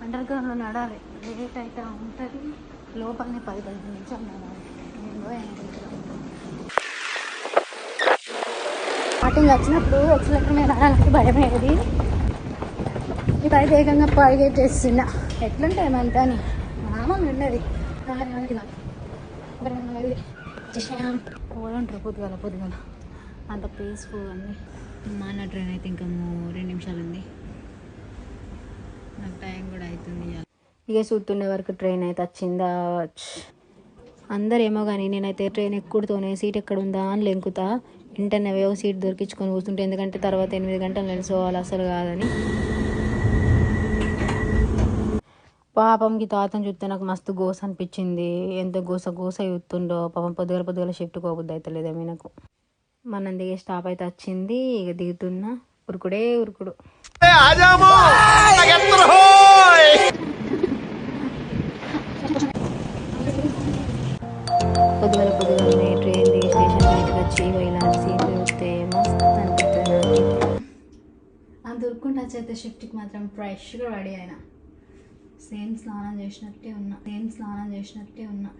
Under గ్రౌండ్లో నడాలి, late అయితే ఉంటుంది. లోపలనే 10-15 నిమిషాలు నడాలి. స్టార్టింగ్ వచ్చినప్పుడు ఎక్సలేటర్ మీద నడాలంటే భయమేది. ఇప్పుడు వేగంగా పరిగెట్టేస్తున్నా. ఎట్లుంటాయి మనతో అని మామూలు ఉండేది. పోదంటారు పొద్దుగాల అంత పీస్ఫుల్ అండి. మన ట్రైన్ అయితే ఇంకా 2 నిమిషాలు ఉంది. నాకు టైం కూడా అవుతుంది. ఇక చూస్తుండే వరకు ట్రైన్ అయితే వచ్చిందా. అందరేమో కానీ నేనైతే ట్రైన్ ఎక్కుడుతోనే సీట్ ఎక్కడ ఉందా అని లెంకుతా. వెంటనే ఏవో సీట్ దొరికించుకొని కూర్చుంటే, ఎందుకంటే తర్వాత 8 గంటలు నిలుచోవాలి, అసలు కాదని. పాపంకి తాతను చూస్తే నాకు మస్తు గోస అనిపించింది. ఎంత గోస చూస్తుండో పాపం. పొద్దుగల షిఫ్ట్ పోబుద్ది అయితే లేదేమో నాకు. మనం దిగే స్టాప్ అయితే వచ్చింది. ఇక దిగుతున్నా. ఉరుకుడే ఉరుకుడు. పొద్దుగాలనే ట్రైన్ దిగి స్టేషన్ బయటకు వచ్చి ఇలాంటి సీట్లు చూస్తే మస్తు అనిపిస్తుంది నాకైతే. అంత ఉరుక్కుంటూ వచ్చేస్తే షిఫ్ట్కి మాత్రం ఫ్రెష్గా రెడీ అయినా. స్నానం చేసినట్టే ఉన్నా.